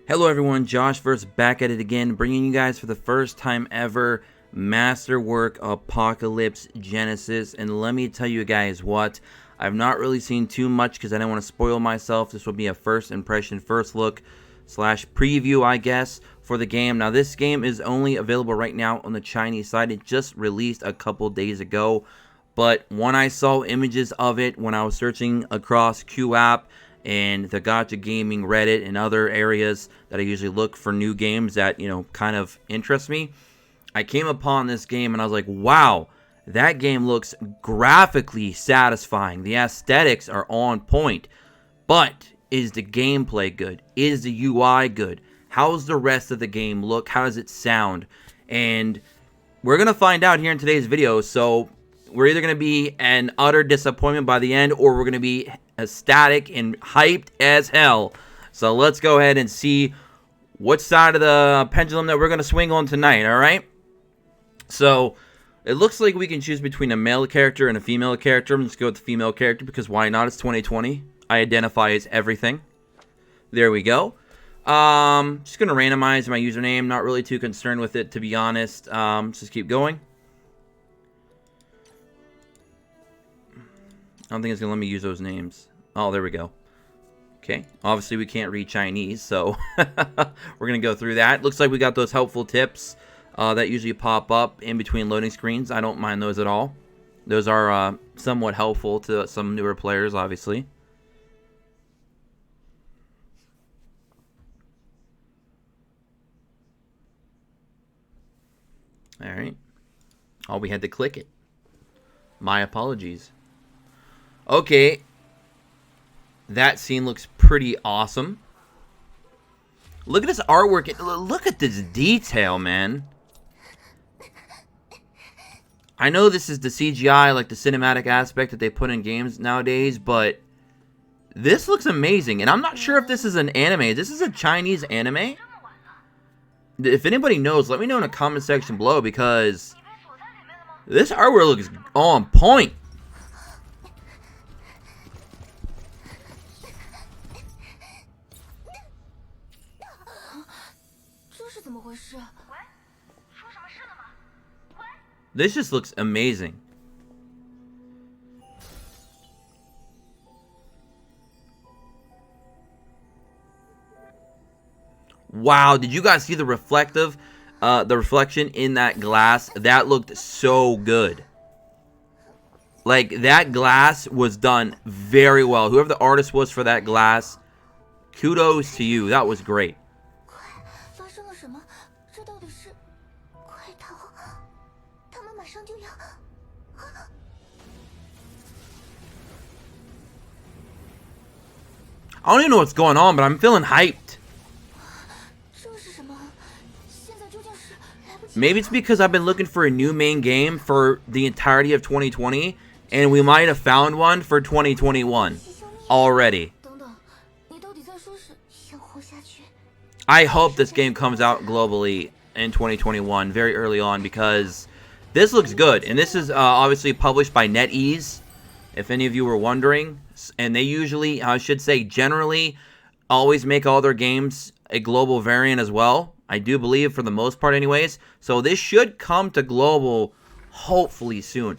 Hello everyone, Josh first back at it again, bringing you guys for the first time ever Masterwork Apocalypse Genesis. And let me tell you guys what, I've not really seen too much because I don't want to spoil myself. This will be a first impression, first look slash preview, I guess, for the game. Now this game is only available right now on the Chinese side. It just released a couple days ago, but when I saw images of it, when I was searching across QApp and the Gacha Gaming Reddit and other areas that I usually look for new games that, kind of interest me, I came upon this game and I was like, wow, that game looks graphically satisfying. The aesthetics are on point. But is the gameplay good? Is the UI good? How's the rest of the game look? How does it sound? And we're going to find out here in today's video. So we're either going to be an utter disappointment by the end, or we're going to be ecstatic and hyped as hell. So let's go ahead and see what side of the pendulum that we're going to swing on tonight, alright? So it looks like we can choose between a male character and a female character. I'm just going to go with the female character because why not? It's 2020. I identify as everything. There we go. Just going to randomize my username. Not really too concerned with it, to be honest. Let's just keep going. I don't think it's going to let me use those names. Oh, there we go. Okay. Obviously, we can't read Chinese, so we're going to go through that. Looks like we got those helpful tips that usually pop up in between loading screens. I don't mind those at all. Those are somewhat helpful to some newer players, obviously. All right. Oh, we had to click it. My apologies. Okay, that scene looks pretty awesome. Look at this artwork. Look at this detail, man. I know this is the CGI, like the cinematic aspect that they put in games nowadays, but this looks amazing. And I'm not sure if this is an anime. This is a Chinese anime? If anybody knows, let me know in the comment section below, because this artwork looks on point. This just looks amazing. Wow, did you guys see the reflection in that glass? That looked so good. Like, that glass was done very well. Whoever the artist was for that glass, kudos to you. That was great. I don't even know what's going on, but I'm feeling hyped. Maybe it's because I've been looking for a new main game for the entirety of 2020, and we might have found one for 2021 already. I hope this game comes out globally in 2021 very early on, because this looks good. And this is obviously published by NetEase, if any of you were wondering. And they usually, I should say generally, always make all their games a global variant as well. I do believe, for the most part anyways. So this should come to global hopefully soon.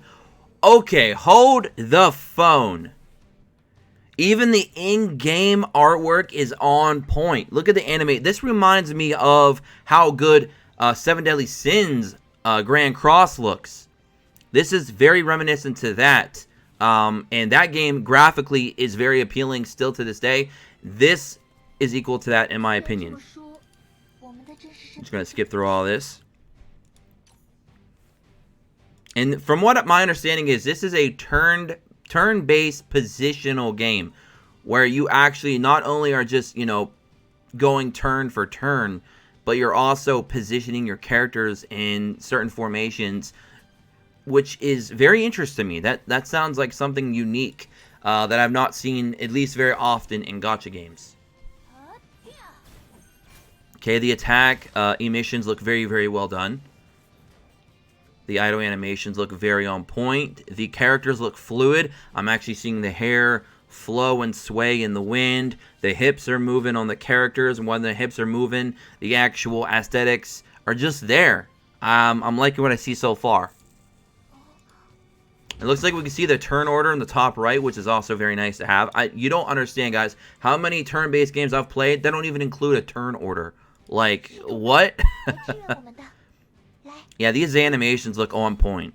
Okay, hold the phone. Even the in-game artwork is on point. Look at the anime. This reminds me of how good Seven Deadly Sins Grand Cross looks. This is very reminiscent to that. And that game graphically is very appealing still to this day. This is equal to that in my opinion. I'm just going to skip through all this. And from what my understanding is, this is a turn-based positional game where you actually not only are just, going turn for turn, but you're also positioning your characters in certain formations, which is very interesting to me. That sounds like something unique that I've not seen, at least very often, in gacha games. Okay, the attack emissions look very, very well done. The idle animations look very on point. The characters look fluid. I'm actually seeing the hair flow and sway in the wind. The hips are moving on the characters, and when the hips are moving, the actual aesthetics are just there. I'm liking what I see so far. It looks like we can see the turn order in the top right, which is also very nice to have. You don't understand, guys, how many turn-based games I've played that don't even include a turn order. Like, what? Yeah, these animations look on point.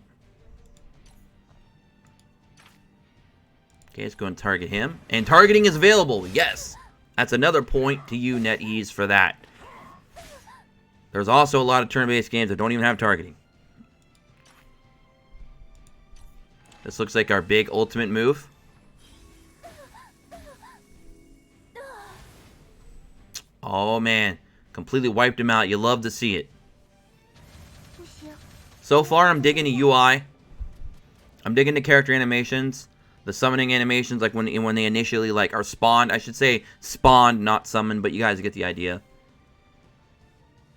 Okay, let's go and target him. And targeting is available, yes! That's another point to you, NetEase, for that. There's also a lot of turn-based games that don't even have targeting. This looks like our big ultimate move. Oh, man. Completely wiped him out. You love to see it. So far, I'm digging the UI. I'm digging the character animations. The summoning animations, like when they initially like are spawned. I should say spawned, not summoned, but you guys get the idea.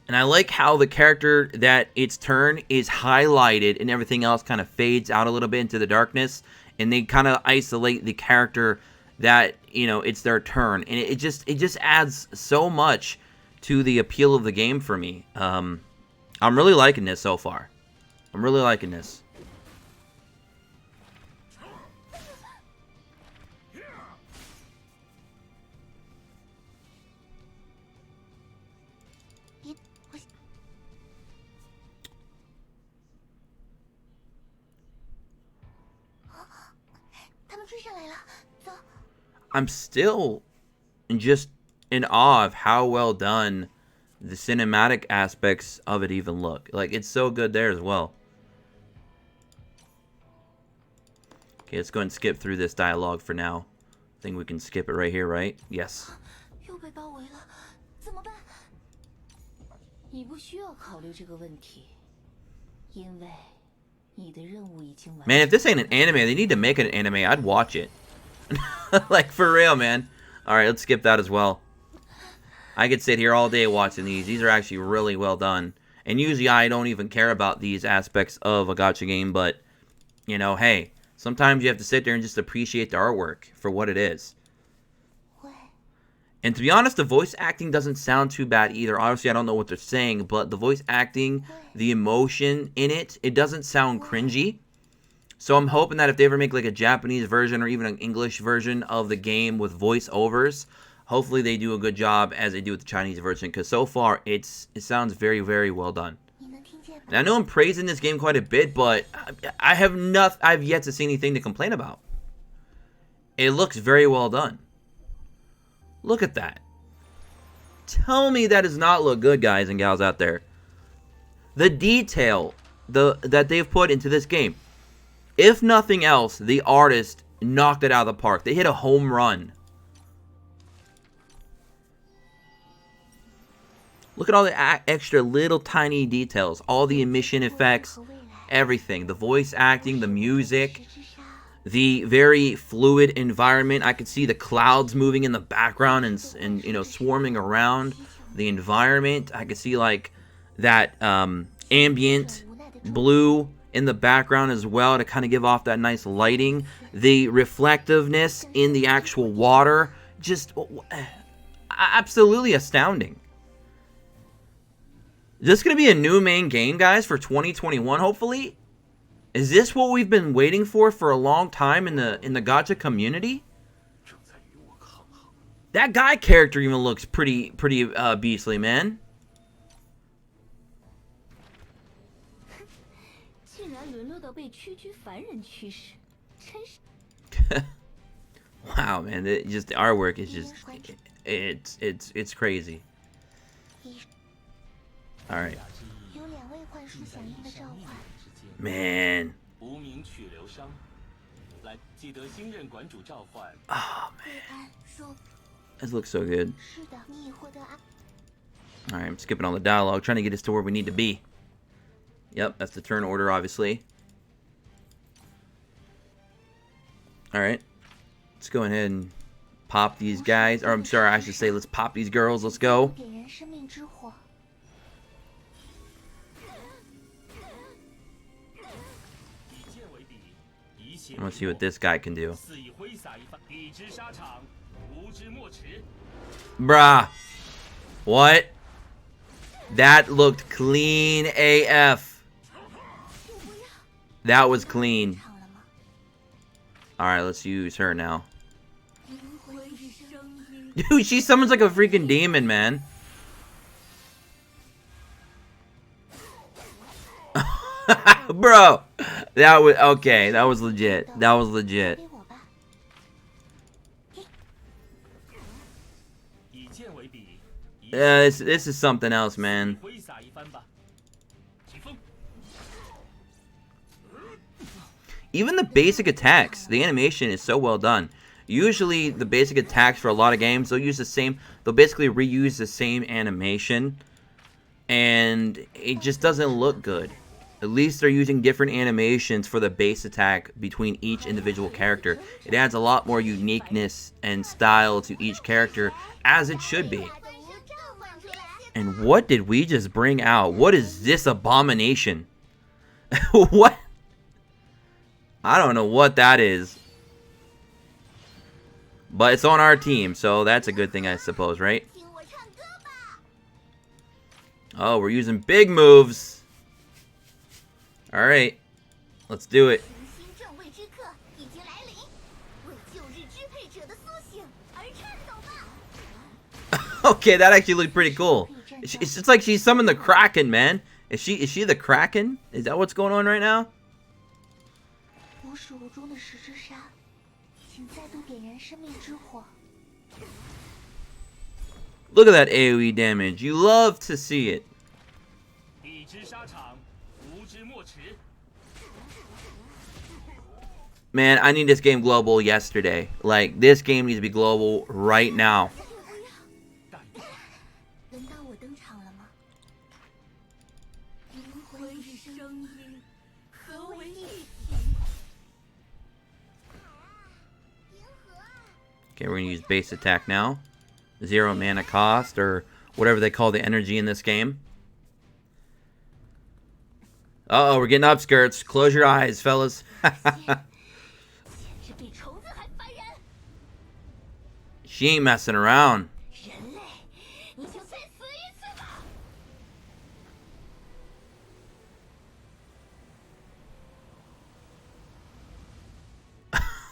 And I like how the character that its turn is highlighted and everything else kind of fades out a little bit into the darkness. And they kind of isolate the character that, you know, it's their turn. And it just adds so much to the appeal of the game for me. I'm really liking this so far. I'm really liking this. I'm still just in awe of how well done the cinematic aspects of it even look. Like, it's so good there as well. Okay, let's go ahead and skip through this dialogue for now. I think we can skip it right here, right? Yes. Man, if this ain't an anime, they need to make it an anime. I'd watch it. Like, for real, man. Alright, let's skip that as well. I could sit here all day watching these. These are actually really well done. And usually I don't even care about these aspects of a gacha game, but, you know, hey, sometimes you have to sit there and just appreciate the artwork for what it is. And to be honest, the voice acting doesn't sound too bad either. Obviously, I don't know what they're saying, but the voice acting, the emotion in it, it doesn't sound cringy. So I'm hoping that if they ever make like a Japanese version or even an English version of the game with voiceovers, hopefully they do a good job as they do with the Chinese version. Because so far, it sounds very, very well done. And I know I'm praising this game quite a bit, but I've yet to see anything to complain about. It looks very well done. Look at that. Tell me that does not look good, guys and gals out there. The detail that they've put into this game. If nothing else, the artist knocked it out of the park. They hit a home run. Look at all the extra little tiny details. All the emission effects. Everything. The voice acting, the music. The very fluid environment. I could see the clouds moving in the background and you know, swarming around the environment. I could see like that ambient blue in the background as well to kind of give off that nice lighting. The reflectiveness in the actual water. Just absolutely astounding. Is this going to be a new main game, guys, for 2021, hopefully? Is this what we've been waiting for a long time in the gacha community? That guy character even looks pretty beastly, man. Wow, man, the artwork is just it's crazy. All right. Man. Oh, man. This looks so good. Alright, I'm skipping all the dialogue, trying to get us to where we need to be. Yep, that's the turn order, obviously. Alright. Let's go ahead and pop these guys. Or, I'm sorry, I should say, let's pop these girls. Let's go. I'm gonna see what this guy can do. Bruh. What? That looked clean AF. That was clean. Alright, let's use her now. Dude, she summons like a freaking demon, man. Bro, that was okay. That was legit. That was legit. This is something else, man. Even the basic attacks, the animation is so well done. Usually, the basic attacks for a lot of games, they'll use the same. They'll basically reuse the same animation, and it just doesn't look good. At least they're using different animations for the base attack between each individual character. It adds a lot more uniqueness and style to each character, as it should be. And what did we just bring out? What is this abomination? What? I don't know what that is. But it's on our team, so that's a good thing, I suppose, right? Oh, we're using big moves. Alright. Let's do it. Okay, that actually looked pretty cool. It's just like she summoned the Kraken, man. Is she the Kraken? Is that what's going on right now? Look at that AoE damage. You love to see it. Man, I need this game global yesterday. Like, this game needs to be global right now. Okay, we're going to use base attack now. 0 mana cost, or whatever they call the energy in this game. Uh-oh, we're getting upskirts. Close your eyes, fellas. She ain't messing around.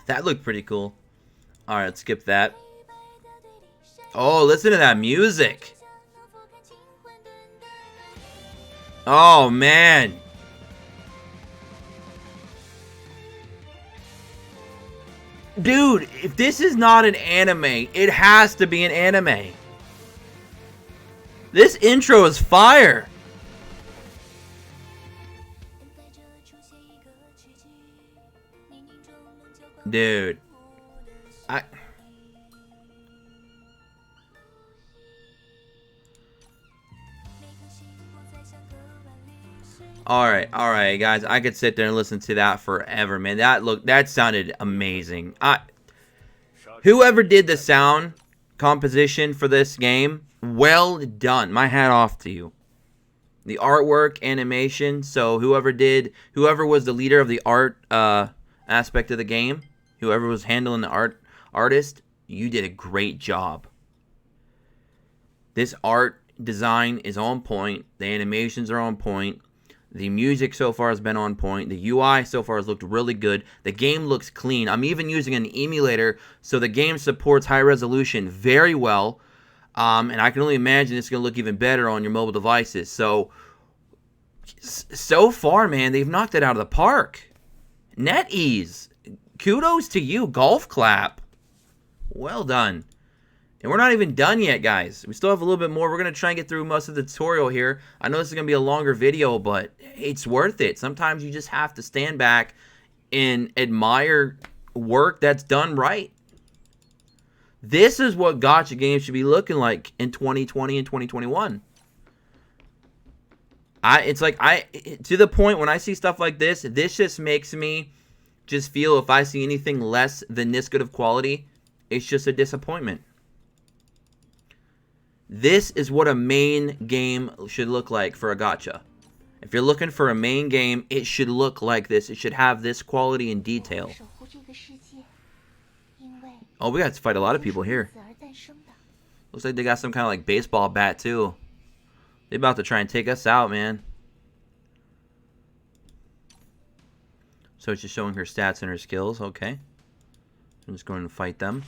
That looked pretty cool. Alright, let's skip that. Oh, listen to that music. Oh, man. Dude, if this is not an anime, it has to be an anime. This intro is fire. Dude. Alright, guys. I could sit there and listen to that forever, man. That sounded amazing. Whoever did the sound composition for this game, well done. My hat off to you. The artwork, animation, so whoever was the leader of the art aspect of the game, whoever was handling the artist, you did a great job. This art design is on point. The animations are on point. The music so far has been on point. The UI so far has looked really good. The game looks clean. I'm even using an emulator, so the game supports high resolution very well. And I can only imagine it's going to look even better on your mobile devices. So far, man, they've knocked it out of the park. NetEase, kudos to you. Golf clap. Well done. And we're not even done yet, guys. We still have a little bit more. We're going to try and get through most of the tutorial here. I know this is going to be a longer video, but it's worth it. Sometimes you just have to stand back and admire work that's done right. This is what gacha games should be looking like in 2020 and 2021. To the point when I see stuff like this just makes me just feel if I see anything less than this good of quality, it's just a disappointment. This is what a main game should look like for a gacha. If you're looking for a main game, it should look like this. It should have this quality and detail. Oh, we got to fight a lot of people here. Looks like they got some kind of like baseball bat too. They're about to try and take us out, man. So it's just showing her stats and her skills. Okay. I'm just going to fight them.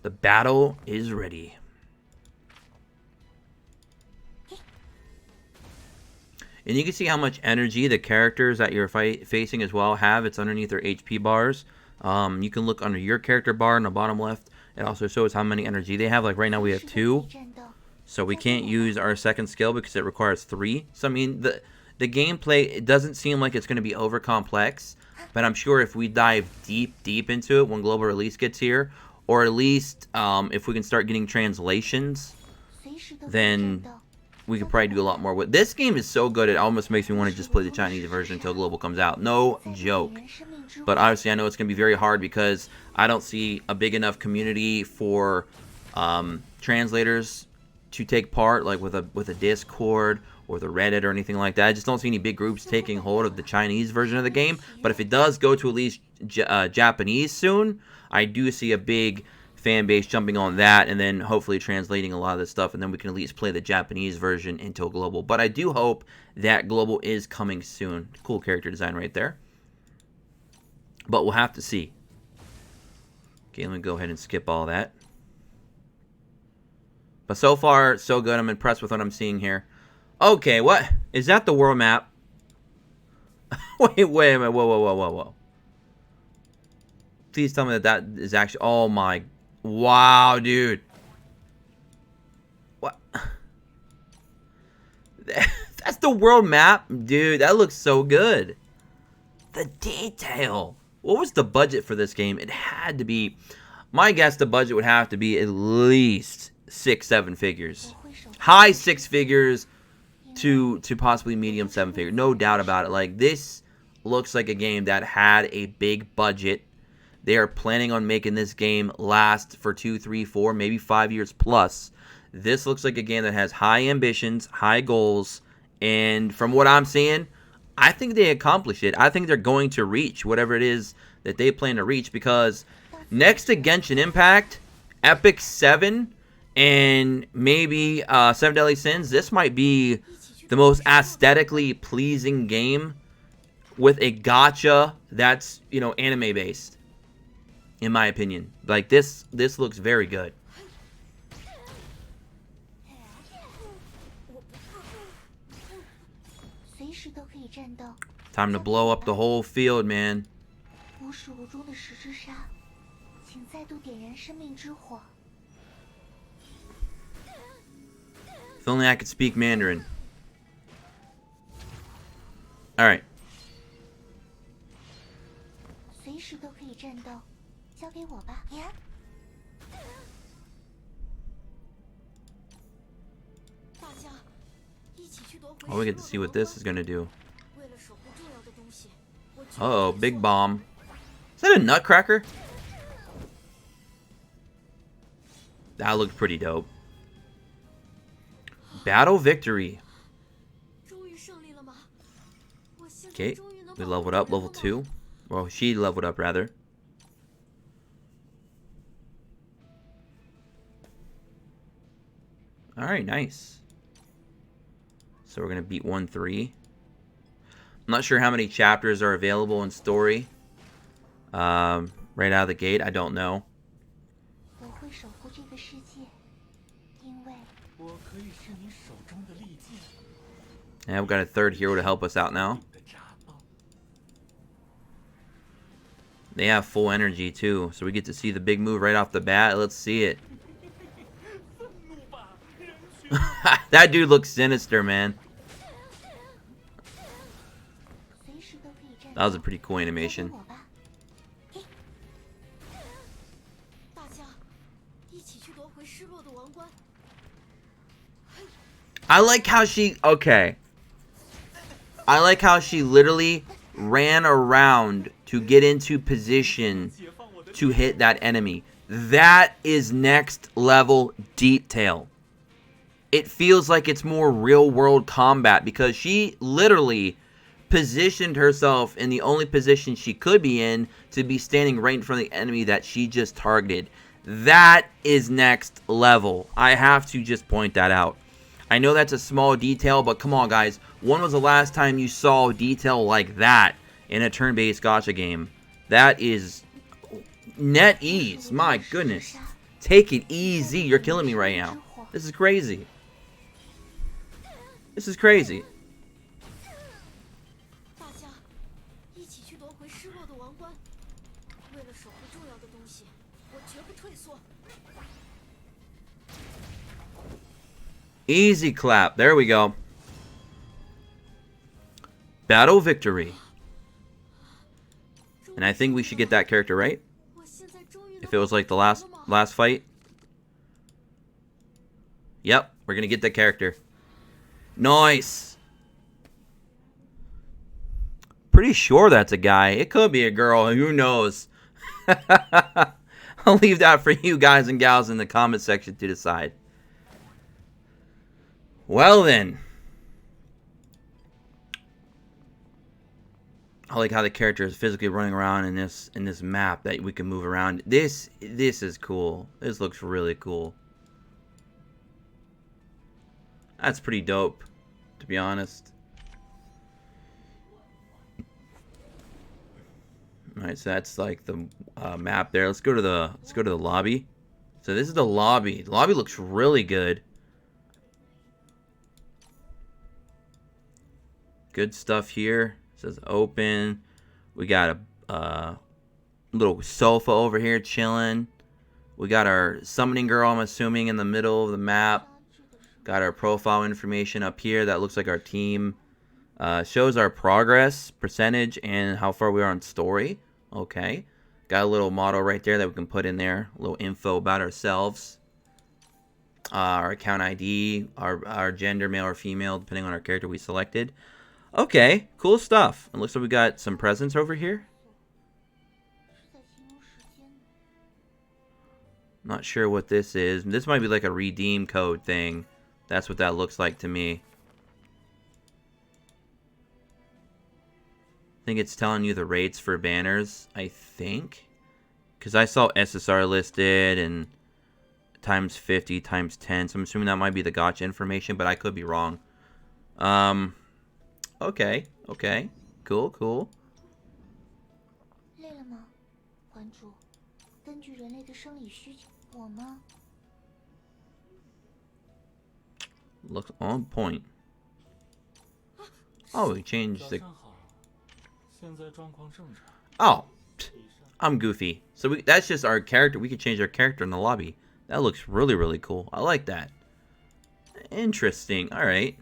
The battle is ready. And you can see how much energy the characters that you're facing as well have. It's underneath their HP bars. You can look under your character bar in the bottom left. It also shows how many energy they have. Like right now we have 2. So we can't use our second skill because it requires 3. So I mean, the gameplay, it doesn't seem like it's going to be over complex. But I'm sure if we dive deep into it when global release gets here, or at least if we can start getting translations, then we could probably do a lot more with this game. Is so good it almost makes me want to just play the Chinese version until global comes out. No joke. But obviously I know it's going to be very hard because I don't see a big enough community for translators to take part, like with a Discord or the Reddit or anything like that. I just don't see any big groups taking hold of the Chinese version of the game. But if it does go to at least Japanese soon, I do see a big fan base jumping on that, and then hopefully translating a lot of this stuff, and then we can at least play the Japanese version until global. But I do hope that global is coming soon. Cool character design right there. But we'll have to see. Okay, let me go ahead and skip all that. But so far, so good. I'm impressed with what I'm seeing here. Okay, what? Is that the world map? wait a minute. Whoa. Please tell me that is actually... Oh my... Wow, dude. What? That's the world map? Dude, that looks so good. The detail. What was the budget for this game? It had to be... My guess the budget would have to be at least 6-7 figures. High 6 figures to possibly medium 7 figures. No doubt about it. Like, this looks like a game that had a big budget. They are planning on making this game last for 2, 3, 4, maybe 5 years plus. This looks like a game that has high ambitions, high goals, and from what I'm seeing, I think they accomplish it. I think they're going to reach whatever it is that they plan to reach, because next to Genshin Impact, Epic 7, and maybe 7 Deadly Sins, this might be the most aesthetically pleasing game with a gacha that's, you know, anime based. In my opinion. Like, this looks very good. Time to blow up the whole field, man. If only I could speak Mandarin. Alright. Oh, we get to see what this is going to do. Uh-oh, big bomb. Is that a nutcracker? That looked pretty dope. Battle victory. Okay, we leveled up, level 2. Well, she leveled up, rather. Alright, nice. So we're going to beat 1-3. I'm not sure how many chapters are available in story. Right out of the gate, I don't know. And we've got a third hero to help us out now. They have full energy too, so we get to see the big move right off the bat. Let's see it. That dude looks sinister, man. That was a pretty cool animation. I like how she... Okay. I like how she literally ran around to get into position to hit that enemy. That is next level detail. it feels like it's more real world combat because she literally positioned herself in the only position she could be in to be standing right in front of the enemy that she just targeted. That is next level. I have to just point that out. I know that's a small detail, but come on, guys. When was the last time you saw detail like that in a turn-based gacha game? That is NetEase. My goodness. Take it easy. You're killing me right now. This is crazy. This is crazy. Easy clap. There we go. Battle victory. And I think we should get that character, right? If it was like the last fight. Yep, we're gonna get that character. Nice. Pretty sure that's a guy. It could be a girl. Who knows? I'll leave that for you guys and gals in the comment section to decide. Well then. I like how the character is physically running around in this map that we can move around. This is cool. This looks really cool. That's pretty dope, to be honest. Alright, so that's like the map there. Let's go to the lobby. So this is the lobby. The lobby looks really good. Good stuff here. It says open. We got a little sofa over here chilling. We got our summoning girl, I'm assuming, in the middle of the map. Got our profile information up here. That looks like our team. Shows our progress, percentage, and how far we are on story. Okay. Got a little model right there that we can put in there. A little info about ourselves. Our account ID, our gender, male or female, depending on our character we selected. Okay, cool stuff. It looks like we got some presents over here. Not sure what this is. This might be like a redeem code thing. That's what that looks like to me. I think it's telling you the rates for banners, I think. Because I saw SSR listed and times 50, times 10. So I'm assuming that might be the gacha information, but I could be wrong. Okay, okay. Cool, cool. Looks on point. Oh, we changed the... Oh, I'm goofy. So that's just our character. We can change our character in the lobby. That looks really, really cool. I like that. Interesting. All right.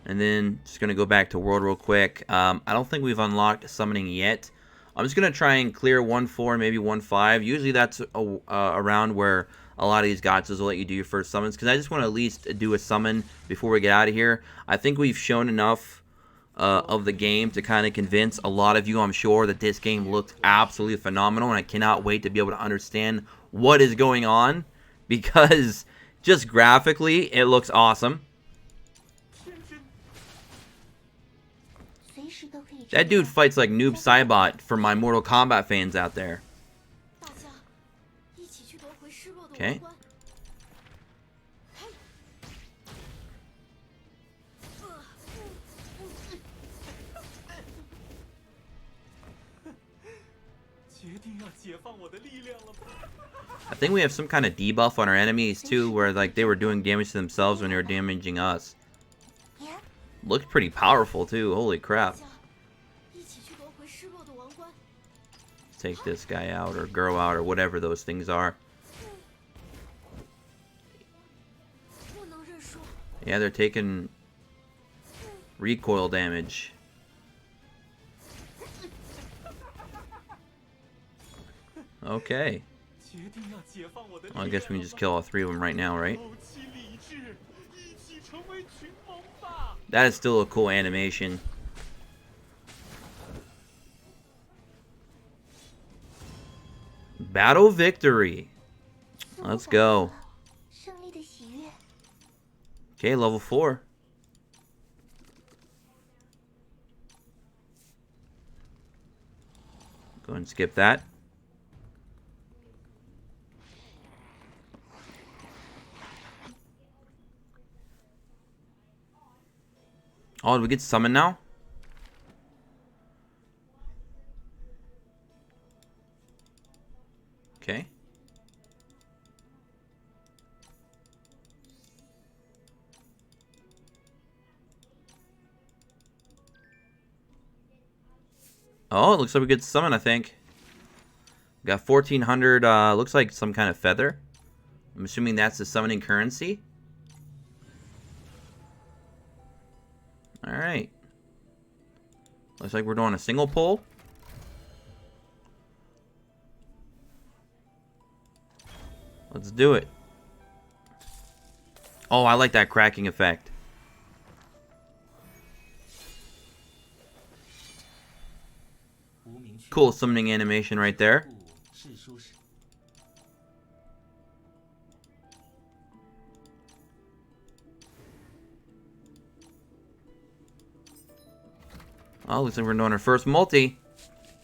And then just going to go back to World real quick. I don't think we've unlocked summoning yet. I'm just going to try and clear 1-4, maybe 1-5. Usually that's around where a lot of these gachas will let you do your first summons. Because I just want to at least do a summon before we get out of here. I think we've shown enough of the game to kind of convince a lot of you, I'm sure, that this game looked absolutely phenomenal. And I cannot wait to be able to understand what is going on. Because just graphically, it looks awesome. That dude fights like Noob Saibot for my Mortal Kombat fans out there. Okay. I think we have some kind of debuff on our enemies too, where like they were doing damage to themselves when they were damaging us. Looked pretty powerful too, holy crap. Take this guy out or girl out or whatever those things are. Yeah, they're taking recoil damage. Okay. Well, I guess we can just kill all three of them right now, right? That is still a cool animation. Battle victory. Let's go. Okay, level 4. Go ahead and skip that. Oh, did we get summoned now? Okay. Oh, it looks like we get summoned, I think. Got 1,400, looks like some kind of feather. I'm assuming that's the summoning currency. Alright. Looks like we're doing a single pull. Let's do it. Oh, I like that cracking effect. Cool summoning animation right there. Oh, looks like we're doing our first multi.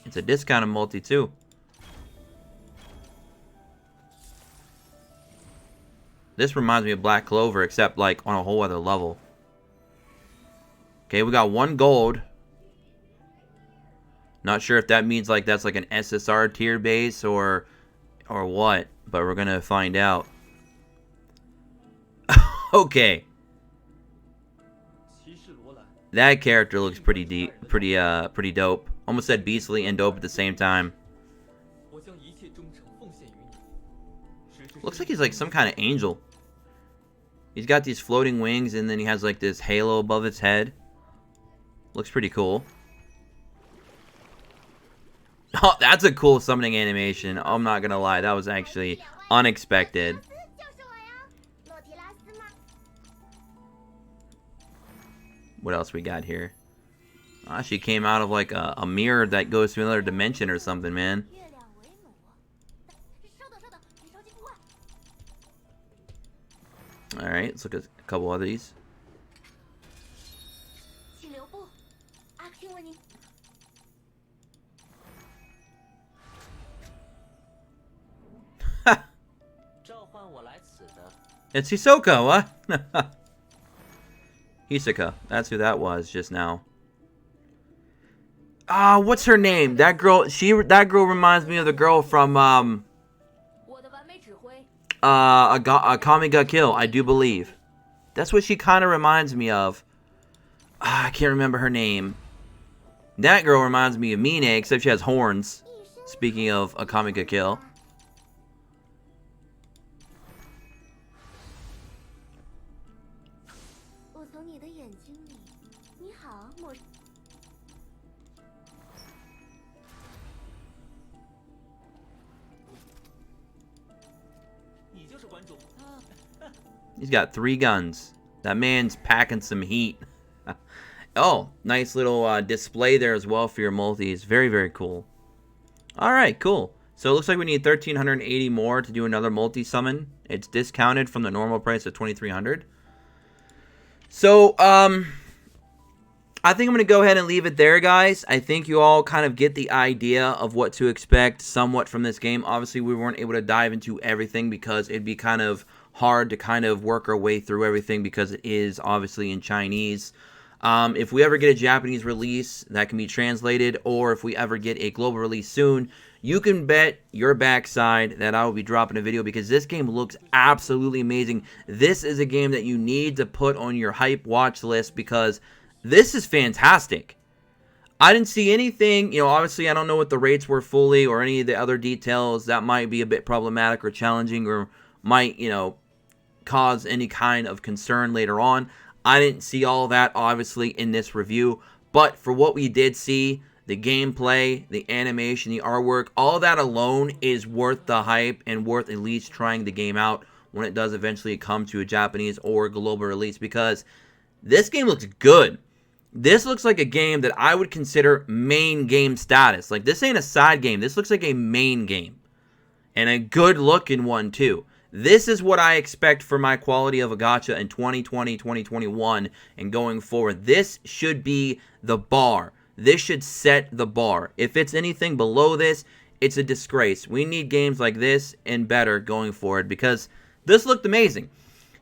It's a discounted multi too. This reminds me of Black Clover, except like on a whole other level. Okay, we got 1 gold. Not sure if that means like that's like an SSR tier base or what, but we're gonna find out. Okay. That character looks pretty dope. Almost said beastly and dope at the same time. Looks like he's like some kind of angel. He's got these floating wings and then he has like this halo above his head. Looks pretty cool. Oh, that's a cool summoning animation. I'm not gonna lie, that was actually unexpected. What else we got here? Ah, she came out of like a mirror that goes to another dimension or something, man. Alright, let's look at a couple of these. It's Hisoka, what? Hisoka, that's who that was just now. Ah, what's her name? That girl, that girl reminds me of the girl from Akame ga Kill, I do believe. That's what she kind of reminds me of. I can't remember her name. That girl reminds me of Mine, except she has horns. Speaking of Akame ga Kill. He's got 3 guns. That man's packing some heat. Oh, nice little display there as well for your multis. Very, very cool. Alright, cool. So it looks like we need 1,380 more to do another multi-summon. It's discounted from the normal price of 2,300. So, I think I'm going to go ahead and leave it there, guys. I think you all kind of get the idea of what to expect somewhat from this game. Obviously, we weren't able to dive into everything because it'd be kind of hard to kind of work our way through everything because it is obviously in Chinese. If we ever get a Japanese release that can be translated, or if we ever get a global release soon, you can bet your backside that I will be dropping a video because this game looks absolutely amazing. This is a game that you need to put on your hype watch list because this is fantastic. I didn't see anything, you know, obviously I don't know what the rates were fully or any of the other details that might be a bit problematic or challenging or might, you know, cause any kind of concern later on. I didn't see all that obviously in this review, but for what we did see, the gameplay, the animation, the artwork, all that alone is worth the hype and worth at least trying the game out when it does eventually come to a Japanese or global release because this game looks good. This looks like a game that I would consider main game status. Like, this ain't a side game. This looks like a main game. And a good looking one, too. This is what I expect for my quality of a gacha in 2020, 2021, and going forward. This should be the bar. This should set the bar. If it's anything below this, it's a disgrace. We need games like this and better going forward, because this looked amazing.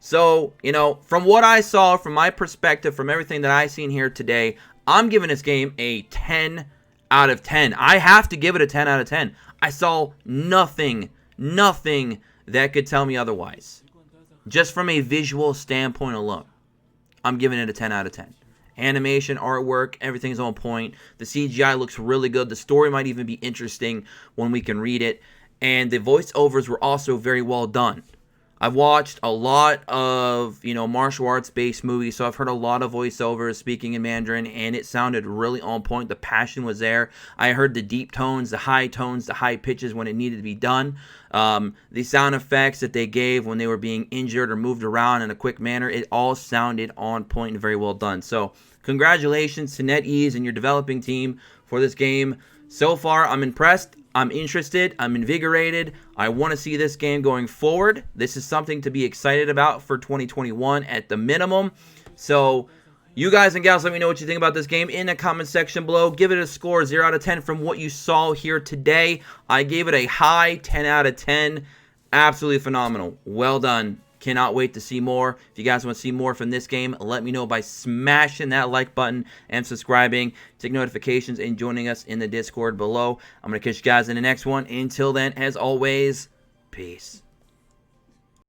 So, you know, from what I saw, from my perspective, from everything that I seen here today, I'm giving this game a 10 out of 10. I have to give it a 10 out of 10. I saw nothing that could tell me otherwise. Just from a visual standpoint alone, I'm giving it a 10 out of 10. Animation, artwork, everything's on point. The CGI looks really good. The story might even be interesting when we can read it. And the voiceovers were also very well done. I've watched a lot of, you know, martial arts based movies, so I've heard a lot of voiceovers speaking in Mandarin, and it sounded really on point. The passion was there. I heard the deep tones, the high pitches when it needed to be done. The sound effects that they gave when they were being injured or moved around in a quick manner, it all sounded on point and very well done. So congratulations to NetEase and your developing team for this game. So far, I'm impressed. I'm interested. I'm invigorated. I want to see this game going forward. This is something to be excited about for 2021 at the minimum. So you guys and gals, let me know what you think about this game in the comment section below. Give it a score 0 out of 10 from what you saw here today. I gave it a high 10 out of 10. Absolutely phenomenal. Well done. Cannot wait to see more. If you guys want to see more from this game, let me know by smashing that like button and subscribing, take notifications, and joining us in the Discord below. I'm going to catch you guys in the next one. Until then, as always, peace.